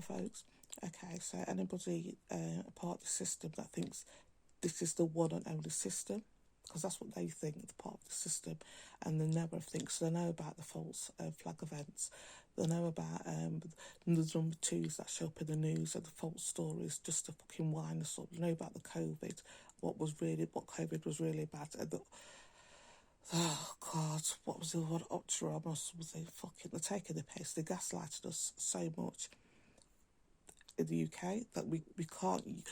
folks? Okay, so anybody a part of the system that thinks this is the one and only system, because that's what they think, the part of the system, and they know everything. So they know about the false flag events, they know about the number twos that show up in the news and the false stories just to fucking wind us up. You know about the COVID, what COVID was really about, and oh God, what was the one Optima? Was they fucking, they're taking the piss, they gaslighted us so much in the UK that we can't,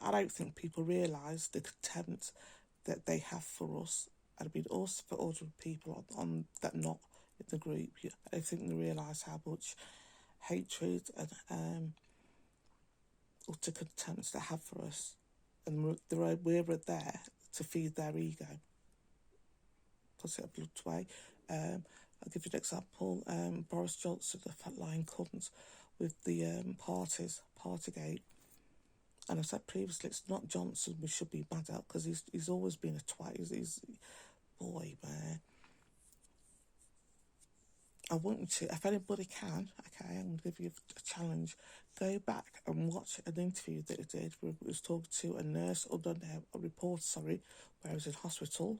I don't think people realise the contempt that they have for us. And I mean also for other people on that not in the group. I don't think they realise how much hatred and utter contempt they have for us. And we're there to feed their ego. Put it a blunt way. I'll give you an example. Boris Johnson, the fat lying cunt, with the Partygate. And I said previously, it's not Johnson we should be mad at, because he's always been a twat. He's boy, man. I want you to, if anybody can, okay, I'm going to give you a challenge. Go back and watch an interview that he did where he was talking to a nurse, or a reporter, sorry, where he was in hospital.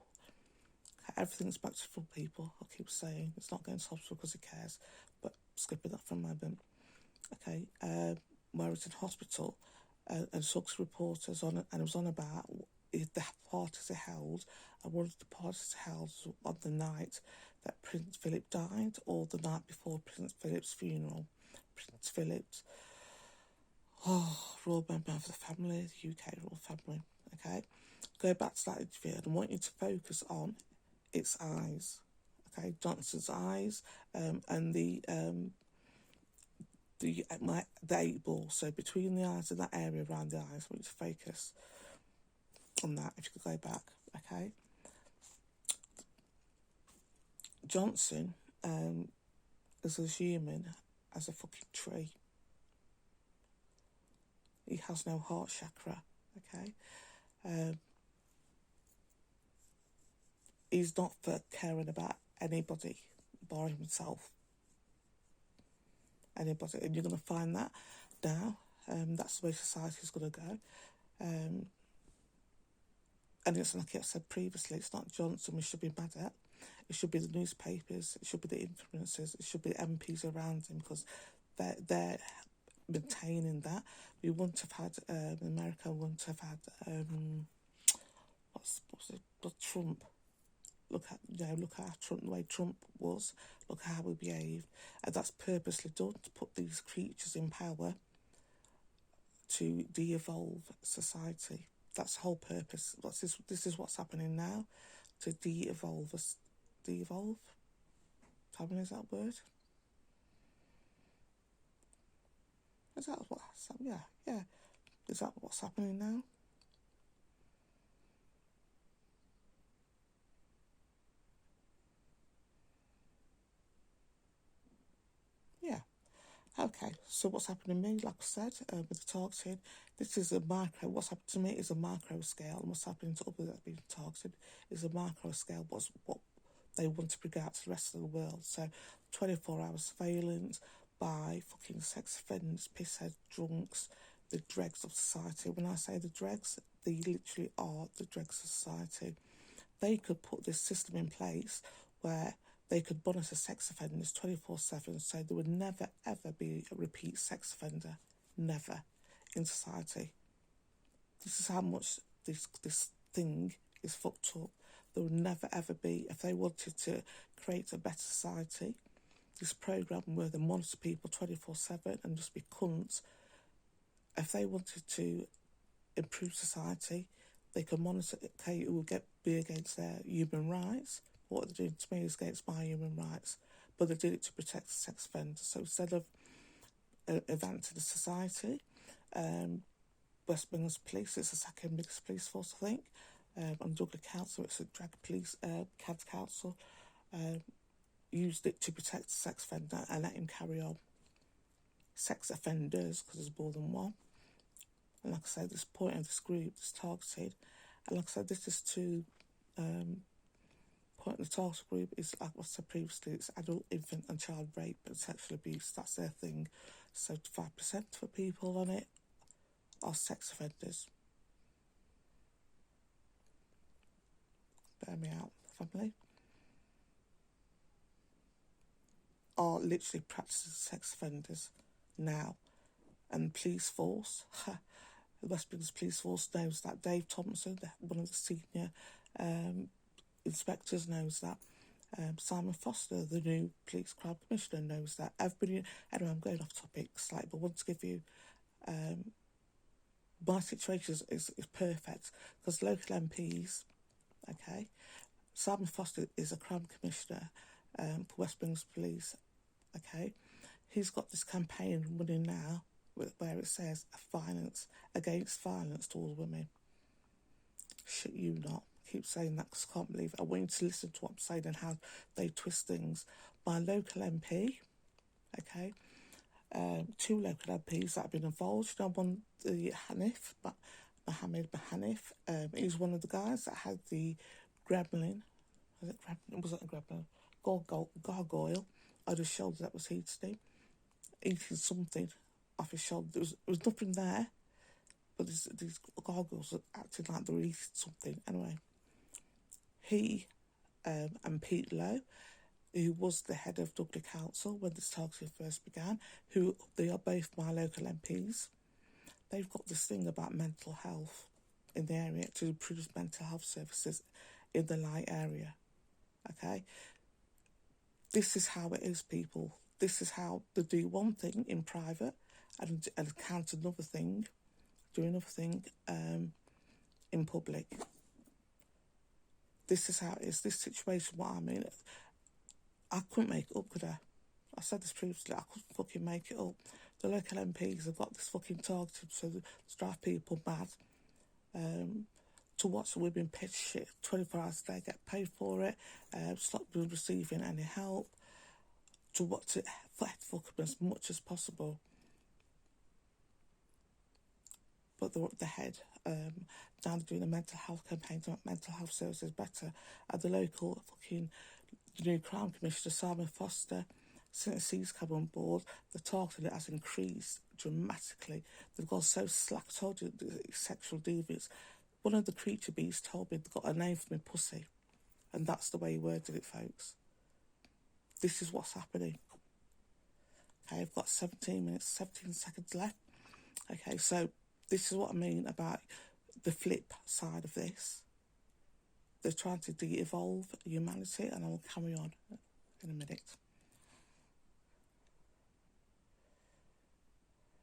Okay, everything's back to full people. I keep saying it's not going to hospital because he cares, but skipping that for a moment. Okay, where he was in hospital and talked to reporters on, and it was on about the parties he held, and one of the parties he held was on the night that Prince Philip died, or the night before Prince Philip's funeral. Prince Philip's royal member of the family, the UK royal family. Okay, go back to that interview, and I want you to focus on its eyes. Okay, Johnson's eyes, and the 8 ball. So between the eyes and that area around the eyes, I want you to focus on that. If you could go back, okay. Johnson is as human as a fucking tree. He has no heart chakra, okay. He's not for caring about anybody, barring himself. Anybody, and you're going to find that now. That's the way society's going to go. And it's like I said previously, it's not Johnson we should be mad at. It should be the newspapers, it should be the influencers, it should be the MPs around him, because they're maintaining that. We wouldn't have had, America wouldn't have had, what's it, Trump. Look at Trump, the way Trump was, look how he behaved. And that's purposely done, to put these creatures in power to de-evolve society. That's the whole purpose. This is what's happening now, to de-evolve us. De-evolve? How many is that word? Is that what's happening? Yeah. Is that what's happening now? Yeah. Okay, so what's happening to me, like I said, with the targeting, this is a micro. What's happened to me is a micro scale, and what's happening to others that's being targeted is a micro scale. What they want to bring out to the rest of the world. So 24-hour surveillance by fucking sex offenders, pisshead, drunks, the dregs of society. When I say the dregs, they literally are the dregs of society. They could put this system in place where they could monitor sex offenders 24/7, so there would never ever be a repeat sex offender, never, in society. This is how much this thing is fucked up. There would never ever be, if they wanted to create a better society, this programme where they monitor people 24/7 and just be cunts. If they wanted to improve society, they can monitor, okay, it will be against their human rights. What they're doing to me is against my human rights, but they did it to protect the sex offenders. So instead of advancing the society, West Midlands Police, it's the second biggest police force, I think, and Douglas Council, it's a drag police council, used it to protect the sex offender and let him carry on. Sex offenders, because there's more than one. And like I said, this point of this group is targeted. And like I said, this is to point of the target group is, like I said previously, it's adult, infant and child rape and sexual abuse. That's their thing. 75% for people on it are sex offenders. Bear me out, family. Are literally practicing sex offenders now. And police force, the West Midlands Police Force knows that. Dave Thompson, one of the senior inspectors, knows that. Simon Foster, the new police crime commissioner, knows that. Everybody, anyway, I'm going off topic slightly, but I want to give you my situation is perfect because local MPs, okay, Simon Foster is a crime commissioner for West Midlands Police, okay. He's got this campaign running now where it says violence against violence towards women. Shit, you not. I keep saying that because I can't believe it. I want you to listen to what I'm saying and how they twist things. My local MP, okay, two local MPs that have been involved. You know, one, the Hanif, but Mohammed Hanif, he's one of the guys that had the gremlin. Was it a gremlin? Gargoyle on his shoulder that was heating, eating something off his shoulder. There was nothing there, but these gargoyles are acting like they were eating something. Anyway, he and Pete Lowe, who was the head of Dudley Council when this targeting first began, who they are both my local MPs, they've got this thing about mental health in the area to improve mental health services in the Light area. Okay? This is how it is, people. This is how they do one thing in private and count another thing, do another thing in public. This is how it is. This situation, what I mean, I couldn't make it up, could I? I said this previously, I couldn't fucking make it up. The local MPs have got this fucking targeted so to drive people mad. To watch women pitch shit 24 hours a day, get paid for it, stop receiving any help, to watch it fuck them as much as possible. But they're up the head. Now they're doing a mental health campaign to make mental health services better. At the local fucking new crime commissioner, Simon Foster, since he's come on board, the targeting it has increased dramatically. They've gone so slack. I told you, sexual deviants. One of the creature bees told me they've got a name for me, pussy. And that's the way he worded it, folks. This is what's happening. Okay, I've got 17 seconds left. Okay, so this is what I mean about the flip side of this. They're trying to de-evolve humanity, and I will carry on in a minute.